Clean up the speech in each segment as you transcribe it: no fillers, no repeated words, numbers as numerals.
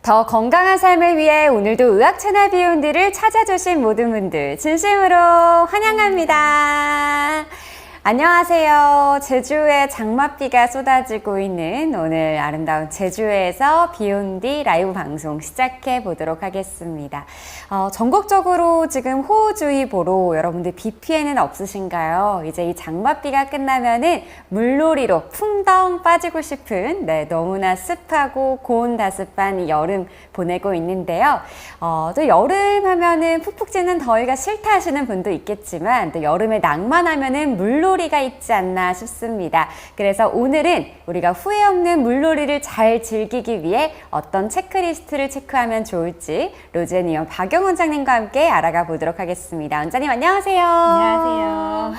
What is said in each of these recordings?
더 건강한 삶을 위해 오늘도 의학 채널 비욘드를 찾아주신 모든 분들 진심으로 환영합니다. 안녕하세요. 제주에 장맛비가 쏟아지고 있는 오늘 아름다운 제주에서 비욘디 라이브 방송 시작해 보도록 하겠습니다. 전국적으로 지금 호우주의보로 여러분들 비 피해는 없으신가요? 이제 이 장맛비가 끝나면은 물놀이로 풍덩 빠지고 싶은 너무나 습하고 고온다습한 여름 보내고 있는데요. 또 여름 하면은 푹푹 찌는 더위가 싫다 하시는 분도 있겠지만 또 여름에 낭만하면은 물놀이가 있지 않나 싶습니다. 그래서 오늘은 우리가 후회 없는 물놀이를 잘 즐기기 위해 어떤 체크리스트를 체크하면 좋을지 로즈앤이온 박영 원장님과 함께 알아가 보도록 하겠습니다. 원장님 안녕하세요. 안녕하세요.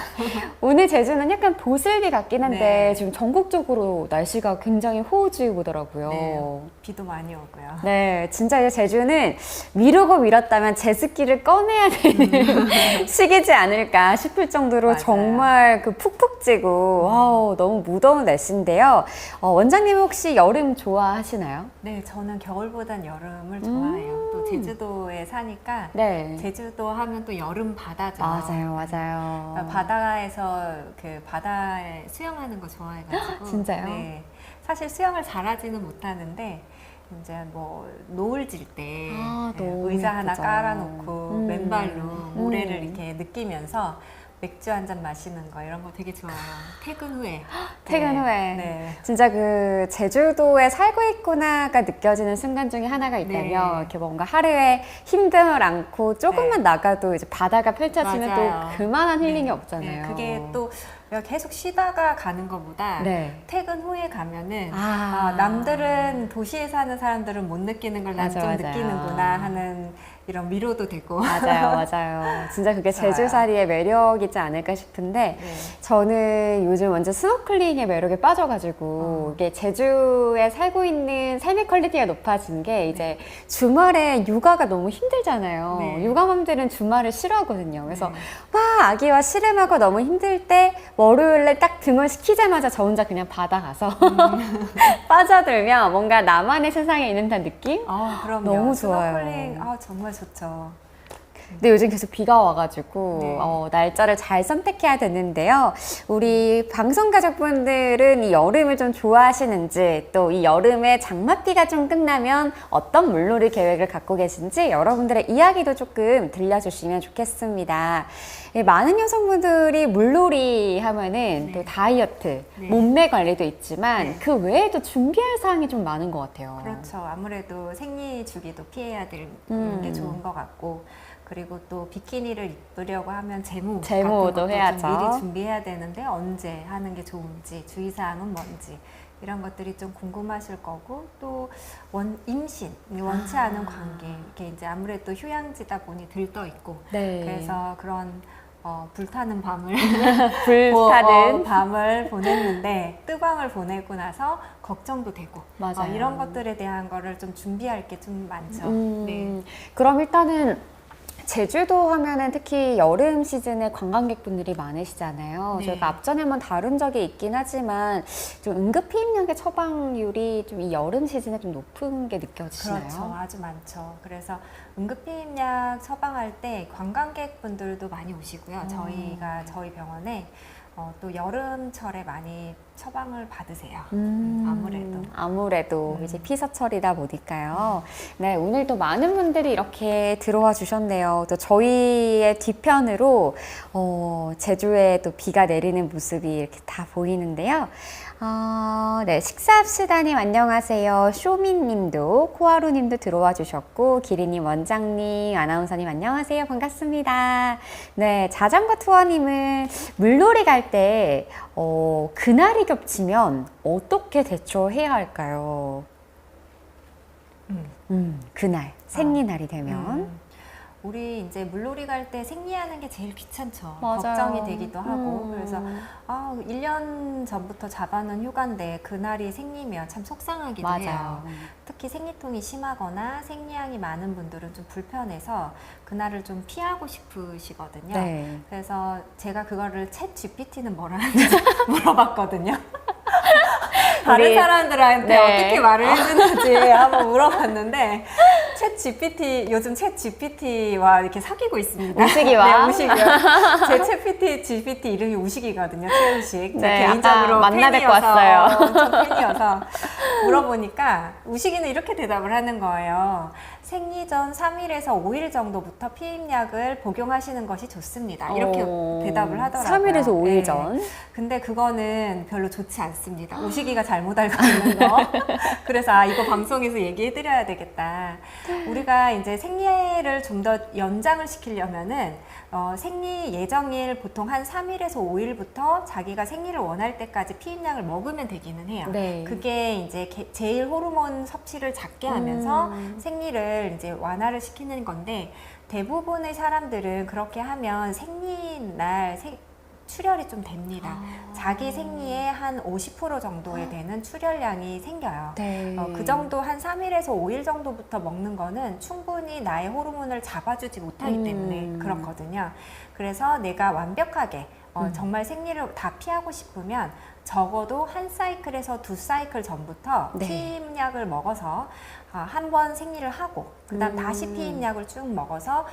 오늘 제주는 약간 보슬비 같긴 한데 네. 지금 전국적으로 날씨가 굉장히 호우주의보더라고요. 네, 비도 많이 오고요. 네, 진짜 이제 제주는 미루고 미뤘다면 제습기를 꺼내야 되는 시기지 않을까 싶을 정도로 맞아요. 정말 그 푹푹 찌고 너무 무더운 날씨인데요. 원장님 혹시 여름 좋아하시나요? 네, 저는 겨울보단 여름을 좋아해요. 또 제주도에 사니까 네. 제주도 하면 또 여름 바다죠. 맞아요, 맞아요. 그러니까 바다에서 그 바다에 수영하는 거 좋아해가지고. 진짜요? 네, 사실 수영을 잘하지는 못하는데 이제 뭐 노을 질 때 너무 의자 하나 예쁘죠. 깔아놓고 맨발로 모래를 음. 이렇게 느끼면서 맥주 한 잔 마시는 거 이런 거 되게 좋아요. 퇴근 후에. 퇴근 네. 후에 네. 진짜 그 제주도에 살고 있구나가 느껴지는 순간 중에 하나가 있다면 네. 이렇게 뭔가 하루에 힘듦을 안고 조금만 네. 나가도 이제 바다가 펼쳐지면 맞아요. 또 그만한 힐링이 네. 없잖아요. 네, 그게 또 계속 쉬다가 가는 것보다 네. 퇴근 후에 가면은 아. 남들은 도시에 사는 사람들은 못 느끼는 걸 난 맞아, 좀 맞아요. 느끼는구나 하는 이런 위로도 되고. 맞아요, 맞아요. 진짜 그게 좋아요. 제주살이의 매력이지 않을까 싶은데 네. 저는 요즘 완전 스노클링의 매력에 빠져가지고 이게 제주에 살고 있는 삶의 퀄리티가 높아진 게 이제 주말에 육아가 너무 힘들잖아요. 네. 육아맘들은 주말을 싫어하거든요. 그래서 네. 막 아기와 씨름하고 너무 힘들 때 월요일에 딱 등을 시키자마자 저 혼자 그냥 바다 가서 빠져들면 뭔가 나만의 세상에 있는 듯한 느낌? 그럼요. 너무 좋아요. 스노클링 정말 좋죠. 근데 요즘 계속 비가 와가지고 네. 날짜를 잘 선택해야 되는데요. 우리 방송 가족분들은 이 여름을 좀 좋아하시는지 또 이 여름에 장맛비가 좀 끝나면 어떤 물놀이 계획을 갖고 계신지 여러분들의 이야기도 조금 들려주시면 좋겠습니다. 많은 여성분들이 물놀이 하면은 네. 또 다이어트, 네. 몸매 관리도 있지만 네. 그 외에도 준비할 사항이 좀 많은 것 같아요. 그렇죠. 아무래도 생리 주기도 피해야 될 게 좋은 것 같고, 그리고 또 비키니를 입으려고 하면 제모 제모도 같은 것도 해야죠. 좀 미리 준비해야 되는데 언제 하는 게 좋은지, 주의사항은 뭔지 이런 것들이 좀 궁금하실 거고, 또 임신, 원치 않은 관계, 이게 이제 아무래도 휴양지다 보니 들떠 있고, 네. 그래서 그런 불타는 밤을 불타는 밤을 보냈는데 뜨밤을 보내고 나서 걱정도 되고 맞아요. 이런 것들에 대한 거를 좀 준비할 게 좀 많죠. 네. 그럼 일단은 제주도 하면은 특히 여름 시즌에 관광객분들이 많으시잖아요. 네. 저희가 앞전에 한번 다룬 적이 있긴 하지만 좀 응급피임약의 처방률이 좀 이 여름 시즌에 좀 높은 게 느껴지시나요? 그렇죠. 아주 많죠. 그래서 응급피임약 처방할 때 관광객분들도 많이 오시고요. 저희 병원에 또 여름철에 많이 처방을 받으세요. 아무래도 이제 피서철이다 보니까요. 네, 오늘도 많은 분들이 이렇게 들어와 주셨네요. 또 저희의 뒤편으로 제주에 또 비가 내리는 모습이 이렇게 다 보이는데요. 네, 식사합시다님 안녕하세요. 쇼미님도 코하루님도 들어와 주셨고 기리님 원장님 아나운서님 안녕하세요. 반갑습니다. 네, 자전거 투어님은 물놀이 갈 때 그날이 겹치면 어떻게 대처해야 할까요? 그날 생리날이 되면 우리 이제 물놀이 갈 때 생리하는 게 제일 귀찮죠. 맞아요. 걱정이 되기도 하고. 그래서 1년 전부터 잡아놓은 휴가인데 그날이 생리면 참 속상하기도 맞아요. 해요. 특히 생리통이 심하거나 생리량이 많은 분들은 좀 불편해서 그날을 좀 피하고 싶으시거든요. 네. 그래서 제가 그거를 챗 GPT는 뭐라 하는지 물어봤거든요. 다른 우리- 사람들한테 네. 어떻게 말을 해주는지 한번 물어봤는데 요즘 챗 GPT와 이렇게 사귀고 있습니다. 우식이와? 네, 우식이요. 제 챗 GPT 이름이 우식이거든요. 최우식. 제 네, 개인적으로 아까 만나 뵙고 팬이어서, 왔어요. 엄청 팬이어서 물어보니까 우식이는 이렇게 대답을 하는 거예요. 생리 전 3일에서 5일 정도부터 피임약을 복용하시는 것이 좋습니다. 이렇게 대답을 하더라고요. 3일에서 5일 네. 전. 근데 그거는 별로 좋지 않습니다. 우식이가 잘못 알고 있는 거. 그래서 이거 방송에서 얘기해드려야 되겠다. 우리가 이제 생리를 좀 더 연장을 시키려면은 생리 예정일 보통 한 3일에서 5일부터 자기가 생리를 원할 때까지 피임약을 먹으면 되기는 해요. 네. 그게 이제 제일 호르몬 섭취를 작게 하면서 생리를 이제 완화를 시키는 건데 대부분의 사람들은 그렇게 하면 생리날 출혈이 좀 됩니다. 자기 생리의 한 50% 정도에 되는 출혈량이 생겨요. 네. 그 정도 한 3일에서 5일 정도부터 먹는 거는 충분히 나의 호르몬을 잡아주지 못하기 때문에 그렇거든요. 그래서 내가 완벽하게 정말 생리를 다 피하고 싶으면 적어도 한 사이클에서 2사이클 전부터 네. 피임약을 먹어서 한 번 생리를 하고 그다음 다시 피임약을 쭉 먹어서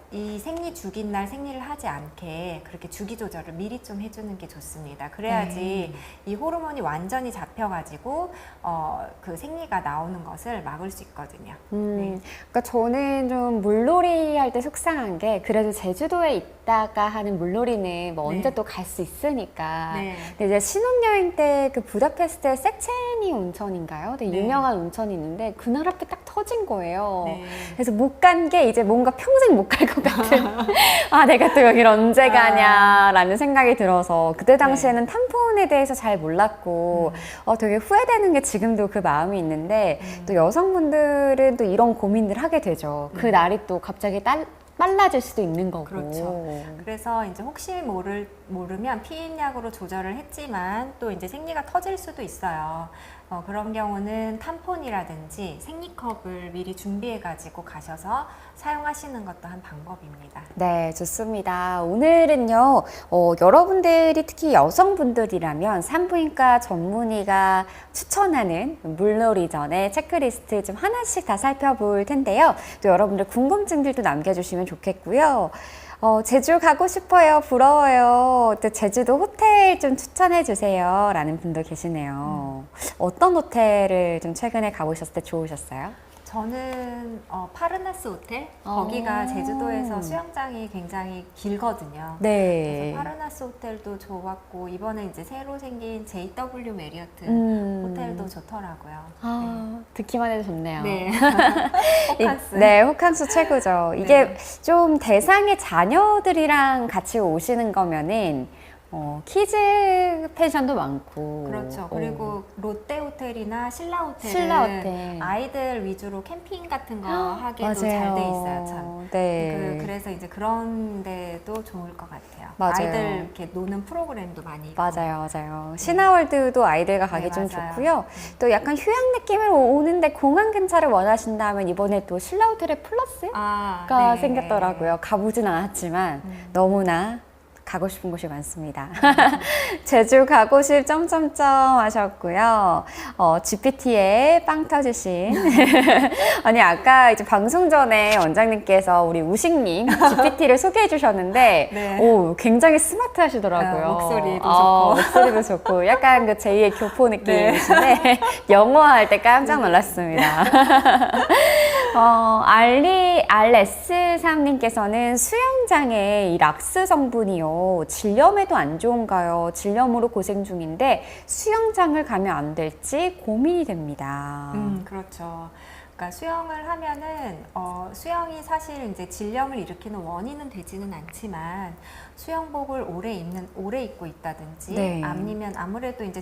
이 생리 주긴 날 생리를 하지 않게 그렇게 주기 조절을 미리 좀 해주는 게 좋습니다. 그래야지 이 호르몬이 완전히 잡혀가지고 그 생리가 나오는 것을 막을 수 있거든요. 네. 그러니까 저는 좀 물놀이 할 때 속상한 게 그래도 제주도에 있다가 하는 물놀이는 뭐 언제 네. 또 갈 수 있으니까. 네. 근데 이제 신혼여행 때 그 부다페스트에 세체니 온천인가요? 되게 네. 유명한 온천이 있는데 그날 앞에 딱 터진 거예요. 네. 그래서 못 간 게 이제 뭔가 평생 못 갈 것 같은 아 내가 또 여기를 언제 가냐라는 생각이 들어서 그때 당시에는 탐폰에 대해서 잘 몰랐고 되게 후회되는 게 지금도 그 마음이 있는데 또 여성분들은 또 이런 고민들 하게 되죠. 그 날이 또 갑자기 빨라질 수도 있는 거고. 그렇죠. 그래서 이제 혹시 모르면 피임약으로 조절을 했지만 또 이제 생리가 터질 수도 있어요. 그런 경우는 탐폰이라든지 생리컵을 미리 준비해-가지고 가셔서 사용하시는 것도 한 방법입니다. 네, 좋습니다. 오늘은요, 여러분들이 특히 여성분들이라면 산부인과 전문의가 추천하는 물놀이 전에 체크리스트 좀 하나씩 다 살펴볼 텐데요. 또 여러분들 궁금증들도 남겨주시면 좋겠고요. 제주 가고 싶어요. 부러워요. 또 제주도 호텔 좀 추천해 주세요. 라는 분도 계시네요. 어떤 호텔을 좀 최근에 가보셨을 때 좋으셨어요? 저는 파르나스 호텔 거기가 제주도에서 수영장이 굉장히 길거든요. 네. 그래서 파르나스 호텔도 좋았고 이번에 이제 새로 생긴 JW 메리어트 호텔도 좋더라고요. 듣기만 해도 좋네요. 네. 호캉스. 네, 호캉스 최고죠. 이게 좀 대상의 자녀들이랑 같이 오시는 거면은 키즈 펜션도 많고. 그렇죠. 그리고 롯데 호텔이나 신라 호텔은 신라 호텔. 아이들 위주로 캠핑 같은 거 하기도 잘 맞아요. 돼 있어요. 참. 네. 그래서 이제 그런 데도 좋을 것 같아요. 맞아요. 아이들 이렇게 노는 프로그램도 많이 있고. 맞아요. 신화월드도 아이들과 가기 네, 좀 맞아요. 좋고요. 또 약간 휴양 느낌으로 오는데 공항 근처를 원하신다면 이번에 또 신라 호텔에 플러스가 네. 생겼더라고요. 가보진 않았지만 너무나 가고 싶은 곳이 많습니다. 제주 가고 싶 점점점 하셨고요. GPT에 빵 터지신. 아니 아까 이제 방송 전에 원장님께서 우리 우식님 GPT를 소개해 주셨는데 네. 오 굉장히 스마트 하시더라고요. 목소리도 좋고. 목소리도 좋고 약간 그 제2의 교포 느낌이신데 영어할 때 깜짝 놀랐습니다. RS3님께서는 수영장에 이 락스 성분이요. 질염에도 안 좋은가요? 질염으로 고생 중인데 수영장을 가면 안 될지 고민이 됩니다. 그렇죠. 그러니까 수영을 하면은 수영이 사실 이제 질염을 일으키는 원인은 되지는 않지만 수영복을 오래 입고 있다든지 네. 아니면 아무래도 이제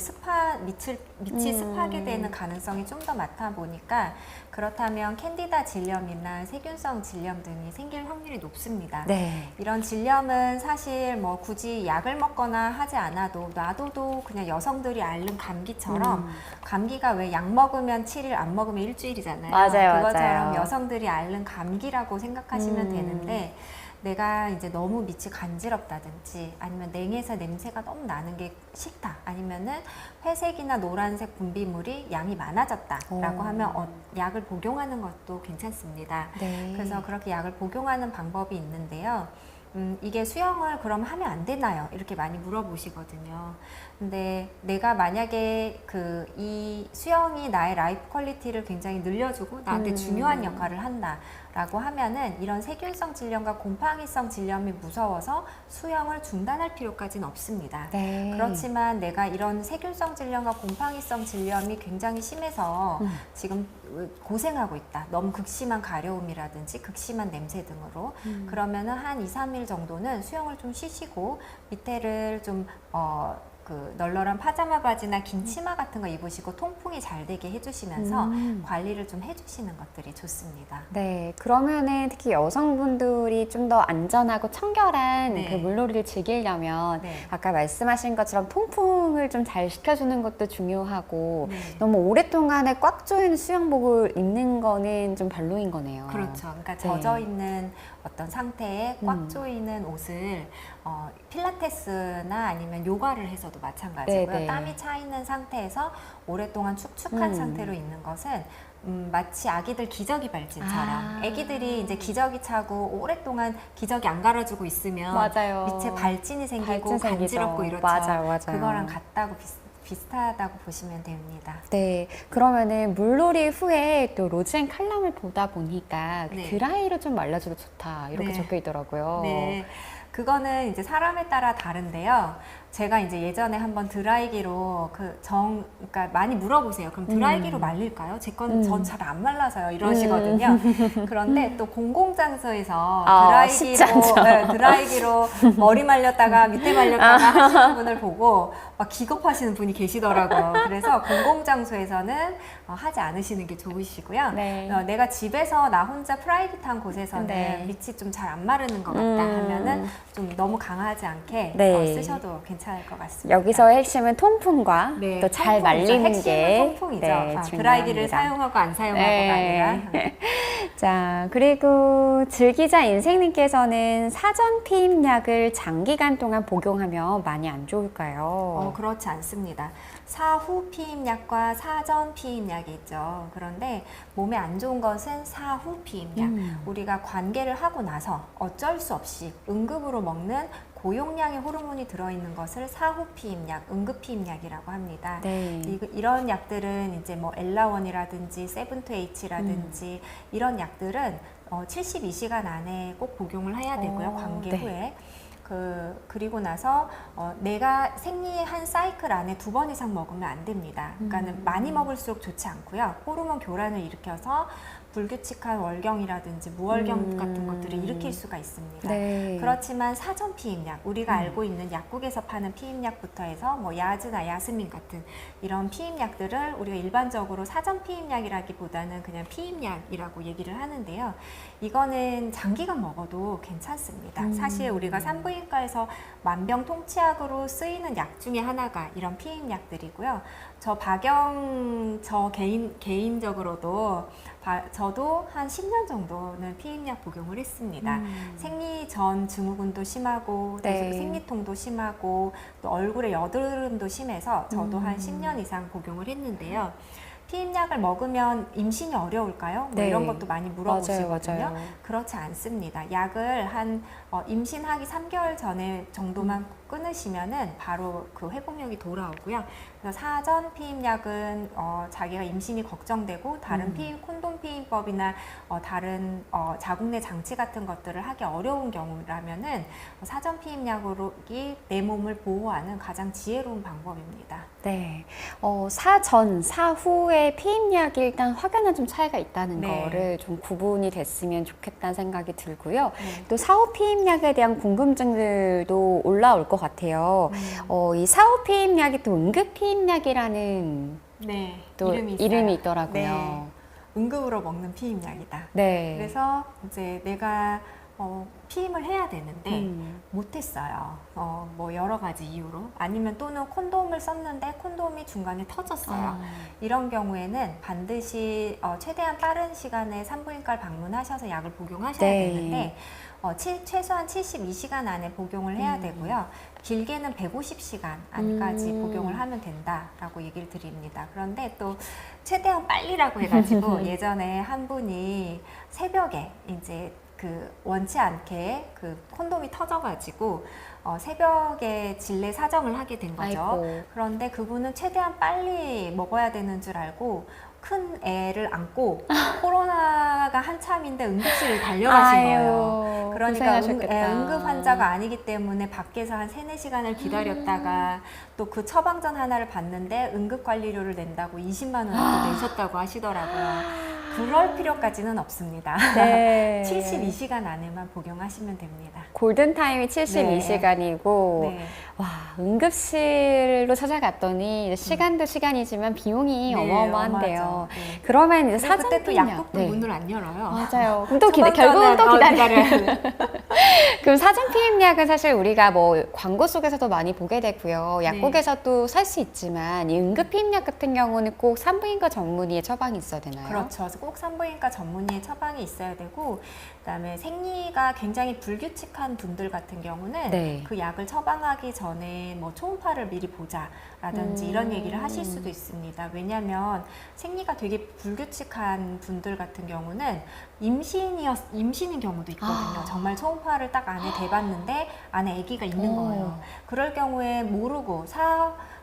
밑이 습하게 되는 가능성이 좀 더 많다 보니까 그렇다면 캔디다 질염이나 세균성 질염 등이 생길 확률이 높습니다. 네. 이런 질염은 사실 뭐 굳이 약을 먹거나 하지 않아도 놔둬도 그냥 여성들이 앓는 감기처럼 감기가 왜 약 먹으면 7일 안 먹으면 일주일이잖아요. 맞아요, 그것처럼 맞아요. 여성들이 앓는 감기라고 생각하시면 되는데 내가 이제 너무 밑이 간지럽다든지 아니면 냉에서 냄새가 너무 나는 게 싫다 아니면은 회색이나 노란색 분비물이 양이 많아졌다라고 하면 약을 복용하는 것도 괜찮습니다. 네. 그래서 그렇게 약을 복용하는 방법이 있는데요. 이게 수영을 그럼 하면 안 되나요? 이렇게 많이 물어보시거든요. 근데 내가 만약에 이 수영이 나의 라이프 퀄리티를 굉장히 늘려주고 나한테 중요한 역할을 한다라고 하면은 이런 세균성 질염과 곰팡이성 질염이 무서워서 수영을 중단할 필요까지는 없습니다. 네. 그렇지만 내가 이런 세균성 질염과 곰팡이성 질염이 굉장히 심해서 지금 고생하고 있다. 너무 극심한 가려움이라든지 극심한 냄새 등으로 그러면은 한 2, 3일 정도는 수영을 좀 쉬시고 밑에를 좀 널널한 파자마 바지나 긴 치마 같은 거 입으시고 통풍이 잘 되게 해주시면서 관리를 좀 해주시는 것들이 좋습니다. 네, 그러면은 특히 여성분들이 좀 더 안전하고 청결한 네. 그 물놀이를 즐기려면 네. 아까 말씀하신 것처럼 통풍을 좀 잘 시켜주는 것도 중요하고 네. 너무 오랫동안에 꽉 조이는 수영복을 입는 거는 좀 별로인 거네요. 그렇죠. 그러니까 네. 젖어 있는 어떤 상태에 꽉 조이는 옷을 필라테스나 아니면 요가를 해서도 마찬가지고요. 네, 네. 땀이 차 있는 상태에서 오랫동안 축축한 상태로 있는 것은 마치 아기들 기저귀 발진처럼 아기들이 이제 기저귀 차고 오랫동안 기저귀 안 갈아주고 있으면 맞아요. 밑에 발진이 생기고 발진 생기죠. 간지럽고 이렇죠. 맞아요. 그거랑 같다고 비슷하다고 보시면 됩니다. 네, 그러면은 물놀이 후에 또 로즈앤 칼럼을 보다 보니까 네. 드라이로 좀 말려줘도 좋다 이렇게 네. 적혀 있더라고요. 네. 그거는 이제 사람에 따라 다른데요. 제가 이제 예전에 한번 드라이기로 그러니까 많이 물어보세요. 그럼 드라이기로 말릴까요? 제 건 전 잘 안 말라서요. 이러시거든요. 그런데 또 공공장소에서 쉽지 않죠. 드라이기로 머리 말렸다가 밑에 말렸다가 하시는 분을 보고 막 기겁하시는 분이 계시더라고요. 그래서 공공장소에서는 하지 않으시는 게 좋으시고요. 네. 내가 집에서 나 혼자 프라이빗한 곳에서는 네. 밑이 좀 잘 안 마르는 것 같다 하면은 좀 너무 강하지 않게 네. 쓰셔도 괜찮을 것 같습니다. 여기서의 핵심은 통풍과 네, 또 잘 통풍이죠. 말리는 핵심은 게 통풍이죠. 네, 드라이기를 중요합니다. 사용하고 안 사용하고가 네. 아니라. 자, 그리고 즐기자 인생님께서는 사전 피임약을 장기간 동안 복용하면 많이 안 좋을까요? 그렇지 않습니다. 사후 피임약과 사전 피임약이 있죠. 그런데 몸에 안 좋은 것은 사후 피임약. 우리가 관계를 하고 나서 어쩔 수 없이 응급으로 먹는 고용량의 호르몬이 들어있는 것을 사후 피임약, 응급 피임약이라고 합니다. 네. 이런 약들은 이제 뭐 엘라원이라든지 세븐투에이치라든지 이런 약들은 72시간 안에 꼭 복용을 해야 되고요. 관계 네. 후에. 그리고 나서 내가 생리의 한 사이클 안에 2번 이상 먹으면 안 됩니다. 그러니까는 많이 먹을수록 좋지 않고요. 호르몬 교란을 일으켜서 불규칙한 월경이라든지 무월경 같은 것들을 일으킬 수가 있습니다. 네. 그렇지만 사전 피임약, 우리가 알고 있는 약국에서 파는 피임약부터 해서 뭐 야즈나 야스민 같은 이런 피임약들을 우리가 일반적으로 사전 피임약이라기보다는 그냥 피임약이라고 얘기를 하는데요. 이거는 장기간 먹어도 괜찮습니다. 사실 우리가 산부인과에서 만병통치약으로 쓰이는 약 중에 하나가 이런 피임약들이고요. 저 개인적으로도 저도 한 10년 정도는 피임약 복용을 했습니다. 생리 전 증후군도 심하고 또 네. 생리통도 심하고 또 얼굴에 여드름도 심해서 저도 한 10년 이상 복용을 했는데요. 피임약을 먹으면 임신이 어려울까요? 뭐 네. 이런 것도 많이 물어보시거든요. 맞아요. 그렇지 않습니다. 약을 임신하기 3개월 전에 정도만 끊으시면은 바로 그 회복력이 돌아오고요. 그래서 사전 피임약은 자기가 임신이 걱정되고 다른 콘돔 피임법이나 다른 자궁내 장치 같은 것들을 하기 어려운 경우라면은 사전 피임약으로 내 몸을 보호하는 가장 지혜로운 방법입니다. 네. 사전, 사후의 피임약이 일단 확연한 좀 차이가 있다는 네. 거를 좀 구분이 됐으면 좋겠다는 생각이 들고요. 네. 또 사후 피임약에 대한 궁금증들도 올라올 것 같아요. 이 사후 피임약이 또 응급 피임약이라는 네, 또 있어요. 이름이 있더라고요. 네, 응급으로 먹는 피임약이다. 네. 그래서 이제 내가 피임을 해야 되는데 못했어요. 뭐 여러 가지 이유로 아니면 또는 콘돔을 썼는데 콘돔이 중간에 터졌어요. 이런 경우에는 반드시 최대한 빠른 시간에 산부인과를 방문하셔서 약을 복용하셔야 네. 되는데 최소한 72시간 안에 복용을 해야 되고요. 길게는 150시간 안까지 복용을 하면 된다라고 얘기를 드립니다. 그런데 또 최대한 빨리라고 해가지고 예전에 한 분이 새벽에 이제 그 원치 않게 그 콘돔이 터져가지고 새벽에 질내 사정을 하게 된 거죠. 아이고. 그런데 그분은 최대한 빨리 먹어야 되는 줄 알고 큰 애를 안고 코로나가 한참인데 응급실을 달려가신 거예요. 그러니까 응급 환자가 아니기 때문에 밖에서 한 3-4시간을 기다렸다가 또 그 처방전 하나를 받는데 응급관리료를 낸다고 20만 원을 또 내셨다고 하시더라고요. 그럴 필요까지는 없습니다. 네. 72시간 안에만 복용하시면 됩니다. 골든타임이 72시간이고 네. 와, 응급실로 찾아갔더니 시간도 시간이지만 비용이 네, 어마어마한데요. 어마하죠. 네. 그러면 이제 그때 또 사전피임약. 약국도 네. 문을 안 열어요. 맞아요. 그럼 또 결국은 또 기다려야 돼. 그럼 사전피임약은 사실 우리가 뭐 광고 속에서도 많이 보게 되고요. 약국에서도 살 수 있지만 이 응급피임약 같은 경우는 꼭 산부인과 전문의의 처방이 있어야 되나요? 그렇죠. 그래서 꼭 산부인과 전문의의 처방이 있어야 되고 그다음에 생리가 굉장히 불규칙한 분들 같은 경우는 네. 그 약을 처방하기 전에 뭐 초음파를 미리 보자라든지 이런 얘기를 하실 수도 있습니다. 왜냐하면 생리가 되게 불규칙한 분들 같은 경우는 임신인 경우도 있거든요. 정말 초음파를 딱 안에 대봤는데 안에 아기가 있는 거예요. 그럴 경우에 모르고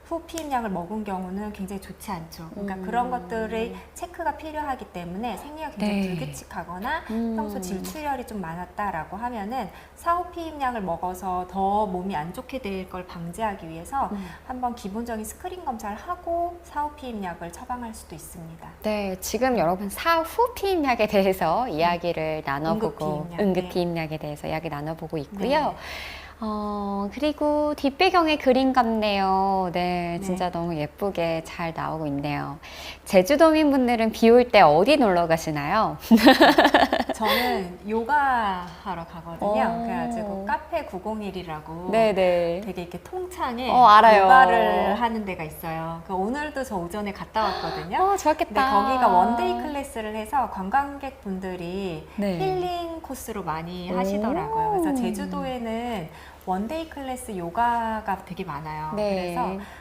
후 피임약을 먹은 경우는 굉장히 좋지 않죠. 그러니까 그런 것들의 체크가 필요하기 때문에 생리가 굉장히 네. 불규칙하거나 평소 질출혈이 좀 많았다라고 하면은 사후 피임약을 먹어서 더 몸이 안 좋게 될 걸 방지하기 위해서 한번 기본적인 스크린 검사를 하고 사후 피임약을 처방할 수도 있습니다. 네, 지금 여러분 사후 피임약에 대해서 이야기를 나눠보고 응급피임약에 대해서 이야기 나눠보고 있고요. 네. 그리고 뒷배경에 그림 같네요. 네, 진짜 너무 예쁘게 잘 나오고 있네요. 제주도민분들은 비 올 때 어디 놀러 가시나요? 저는 요가 하러 가거든요. 그래가지고 카페 901이라고 네네. 되게 이렇게 통창에 알아요. 요가를 하는 데가 있어요. 오늘도 저 오전에 갔다 왔거든요. 좋았겠다. 근데 거기가 원데이 클래스를 해서 관광객분들이 네. 힐링 코스로 많이 하시더라고요. 그래서 제주도에는 원데이 클래스 요가가 되게 많아요. 네.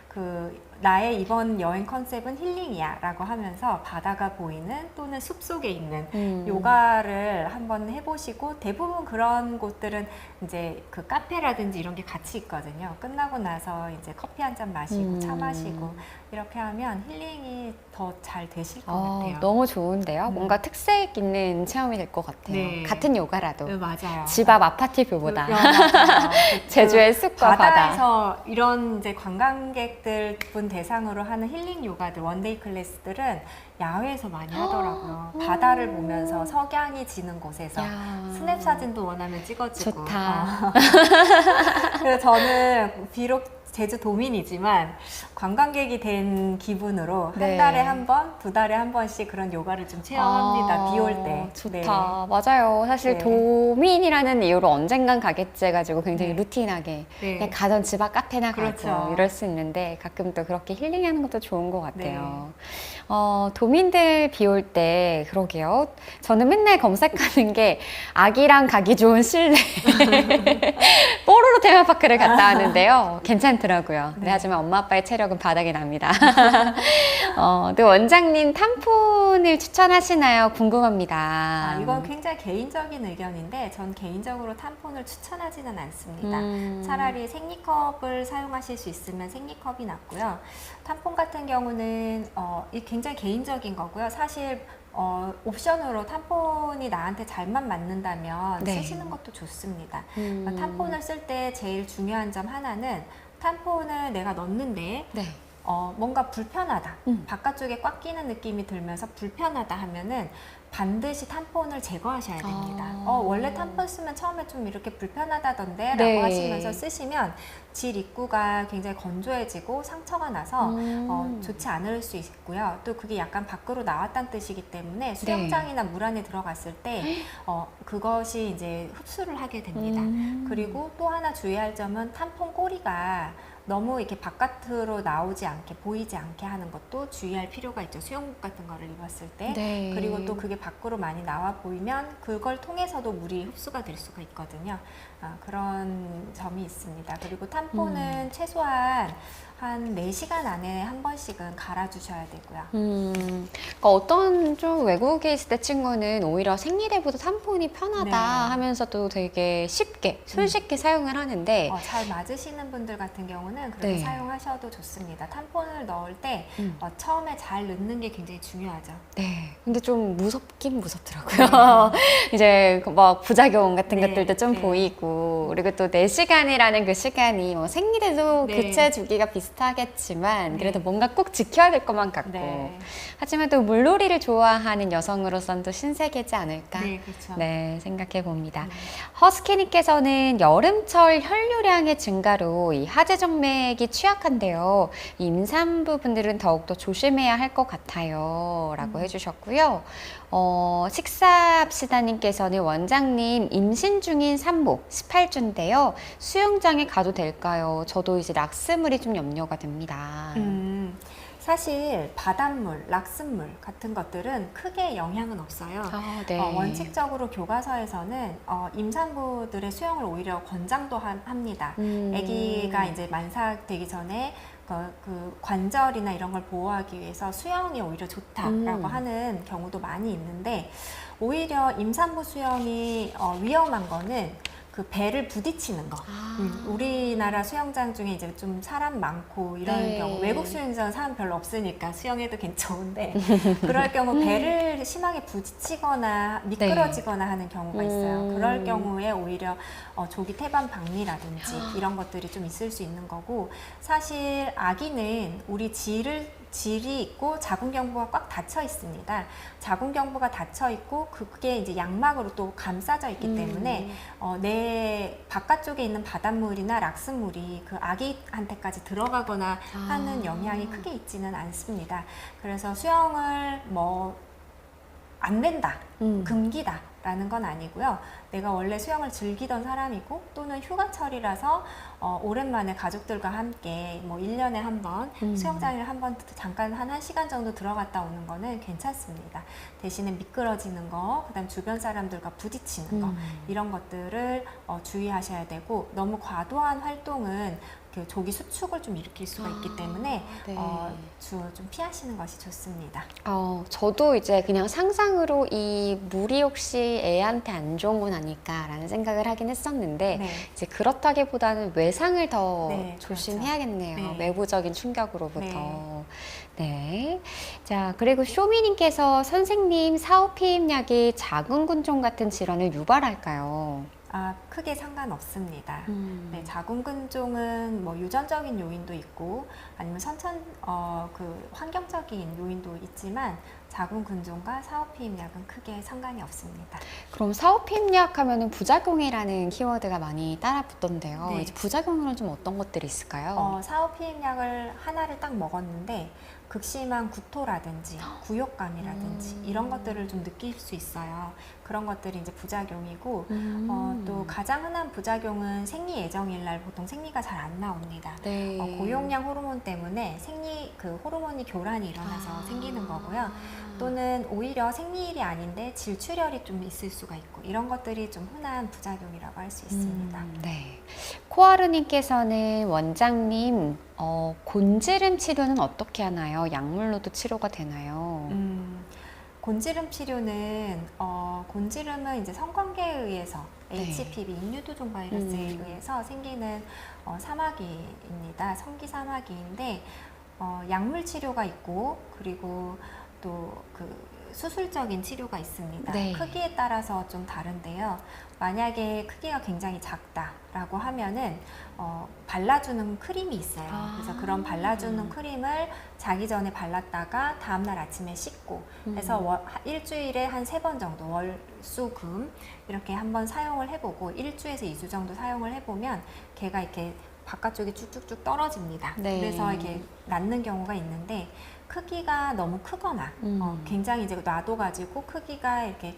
그래서 나의 이번 여행 컨셉은 힐링이야 라고 하면서 바다가 보이는 또는 숲속에 있는 요가를 한번 해보시고 대부분 그런 곳들은 이제 그 카페라든지 이런 게 같이 있거든요. 끝나고 나서 이제 커피 한 잔 마시고 차 마시고 이렇게 하면 힐링이 더 잘 되실 것 같아요. 너무 좋은데요? 뭔가 특색 있는 체험이 될 것 같아요. 네. 같은 요가라도. 네, 맞아요. 집 앞 아파트 뷰보다. 맞아요. 제주의 숲과 바다. 바다에서 이런 이제 관광객들 분 대상으로 하는 힐링 요가들, 원데이 클래스들은 야외에서 많이 하더라고요. 바다를 보면서 석양이 지는 곳에서 스냅 사진도 원하면 찍어주고. 좋다. 그래서 저는 비록 제주도민이지만 관광객이 된 기분으로 한 달에 한 번, 2달에 한 번씩 그런 요가를 좀 체험합니다. 비 올 때. 좋다. 네. 맞아요. 사실 도민이라는 이유로 언젠간 가겠지 해가지고 굉장히 루틴하게 그냥 가던 집 앞 카페나 가고 이럴 수 있는데 가끔 또 그렇게 힐링하는 것도 좋은 것 같아요. 도민들 비 올 때 그러게요. 저는 맨날 검색하는 게 아기랑 가기 좋은 실내 뽀로로 테마파크를 갔다 왔는데요. 괜찮더라고요. 네, 하지만 엄마 아빠의 체력은 바닥이 납니다. 또 원장님 탐폰을 추천하시나요? 궁금합니다. 이건 굉장히 개인적인 의견인데 전 개인적으로 탐폰을 추천하지는 않습니다. 차라리 생리컵을 사용하실 수 있으면 생리컵이 낫고요. 탐폰 같은 경우는 굉장히 개인적인 거고요. 사실 옵션으로 탐폰이 나한테 잘만 맞는다면 쓰시는 것도 좋습니다. 탐폰을 쓸 때 제일 중요한 점 하나는 탐폰을 내가 넣는데 뭔가 불편하다. 바깥쪽에 꽉 끼는 느낌이 들면서 불편하다 하면은 반드시 탐폰을 제거하셔야 됩니다. 원래 탐폰 쓰면 처음에 좀 이렇게 불편하다던데 라고 네. 하시면서 쓰시면 질 입구가 굉장히 건조해지고 상처가 나서 좋지 않을 수 있고요. 또 그게 약간 밖으로 나왔다는 뜻이기 때문에 수영장이나 물 안에 들어갔을 때 그것이 이제 흡수를 하게 됩니다. 그리고 또 하나 주의할 점은 탐폰 꼬리가 너무 이렇게 바깥으로 나오지 않게 보이지 않게 하는 것도 주의할 필요가 있죠. 수영복 같은 거를 입었을 때. 네. 그리고 또 그게 밖으로 많이 나와 보이면 그걸 통해서도 물이 흡수가 될 수가 있거든요. 그런 점이 있습니다. 그리고 탐폰은 최소한 한 4시간 안에 한 번씩은 갈아주셔야 되고요. 그러니까 어떤 좀 외국에 있을 때 친구는 오히려 생리대보다 탐폰이 편하다 네. 하면서도 되게 쉽게, 손쉽게 사용을 하는데 잘 맞으시는 분들 같은 경우는 그렇게 네. 사용하셔도 좋습니다. 탐폰을 넣을 때 처음에 잘 넣는 게 굉장히 중요하죠. 네. 근데 좀 무섭긴 무섭더라고요. 이제 막 부작용 같은 네, 것들도 좀 네. 보이고, 그리고 또 4시간이라는 그 시간이 뭐 생리대도 네. 교체 주기가 비슷하겠지만, 네. 그래도 뭔가 꼭 지켜야 될 것만 같고. 네. 하지만 또 물놀이를 좋아하는 여성으로서는 또 신세계지 않을까. 네, 그렇죠. 네, 생각해 봅니다. 허스키님께서는 여름철 혈류량의 증가로 이 하지정맥이 취약한데요. 이 임산부 분들은 더욱더 조심해야 할 것 같아요. 라고 해주셨고요. 식사합시다님께서는 원장님 임신 중인 산모 18주인데요. 수영장에 가도 될까요? 저도 이제 락스물이 좀 염려가 됩니다. 사실 바닷물, 락슨물 같은 것들은 크게 영향은 없어요. 네. 원칙적으로 교과서에서는 임산부들의 수영을 오히려 권장도 합니다. 아기가 이제 만삭되기 전에 그 관절이나 이런 걸 보호하기 위해서 수영이 오히려 좋다라고 하는 경우도 많이 있는데, 오히려 임산부 수영이 위험한 거는 그 배를 부딪히는 거. 우리나라 수영장 중에 이제 좀 사람 많고 이런 네. 경우, 외국 수영장은 사람 별로 없으니까 수영해도 괜찮은데 그럴 경우 배를 심하게 부딪히거나 미끄러지거나 하는 경우가 있어요. 그럴 경우에 오히려 조기 태반 박리라든지 이런 것들이 좀 있을 수 있는 거고, 사실 아기는 우리 질이 있고 자궁경부가 꽉 닫혀 있습니다. 자궁경부가 닫혀 있고 그게 이제 양막으로 또 감싸져 있기 때문에 내 바깥쪽에 있는 바닷물이나 락슨물이 그 아기한테까지 들어가거나 하는 영향이 크게 있지는 않습니다. 그래서 수영을 안 된다, 금기다 라는 건 아니고요. 내가 원래 수영을 즐기던 사람이고 또는 휴가철이라서 오랜만에 가족들과 함께 1년에 한 번 수영장에 한 번 잠깐 한 1시간 정도 들어갔다 오는 거는 괜찮습니다. 대신에 미끄러지는 거, 그다음 주변 사람들과 부딪히는 거, 이런 것들을 주의하셔야 되고, 너무 과도한 활동은 그 조기 수축을 좀 일으킬 수가 있기 때문에 네. 좀 피하시는 것이 좋습니다. 저도 이제 그냥 상상으로 이 물이 혹시 애한테 안 좋은 건 아닐까라는 생각을 하긴 했었는데, 네. 이제 그렇다기보다는 외상을 더 네, 조심해야겠네요. 그렇죠. 네. 외부적인 충격으로부터. 네. 자, 그리고 쇼미님께서 선생님 사오피임약이 자궁근종 같은 질환을 유발할까요? 크게 상관없습니다. 네, 자궁근종은 유전적인 요인도 있고 아니면 환경적인 요인도 있지만 자궁근종과 사오피임약은 크게 상관이 없습니다. 그럼 사오피임약 하면은 부작용이라는 키워드가 많이 따라붙던데요. 네. 이제 부작용으로는 좀 어떤 것들이 있을까요? 사오피임약을 하나를 딱 먹었는데 극심한 구토라든지 구욕감이라든지 이런 것들을 좀 느낄 수 있어요. 그런 것들이 이제 부작용이고, 또 가장 흔한 부작용은 생리 예정일 날 보통 생리가 잘 안 나옵니다. 네. 고용량 호르몬 때문에 그 호르몬이 교란이 일어나서 생기는 거고요. 또는 오히려 생리일이 아닌데 질출혈이 좀 있을 수가 있고, 이런 것들이 좀 흔한 부작용이라고 할 수 있습니다. 네. 코하루님께서는 원장님, 곤지름 치료는 어떻게 하나요? 약물로도 치료가 되나요? 곤지름 치료는 곤지름은 이제 성관계에 의해서 네. HPV 인유두종 바이러스에 의해서 생기는 사마귀입니다. 성기 사마귀인데 약물 치료가 있고, 그리고 또 그 수술적인 치료가 있습니다. 네. 크기에 따라서 좀 다른데요. 만약에 크기가 굉장히 작다라고 하면은 발라주는 크림이 있어요. 그래서 그런 발라주는 크림을 자기 전에 발랐다가 다음날 아침에 씻고 해서 일주일에 한 3번 정도 월, 수, 금 이렇게 한번 사용을 해보고 1주에서 2주 정도 사용을 해보면 걔가 이렇게 바깥쪽이 쭉쭉쭉 떨어집니다. 네. 그래서 이렇게 낫는 경우가 있는데 크기가 너무 크거나 굉장히 이제 놔둬가지고 크기가 이렇게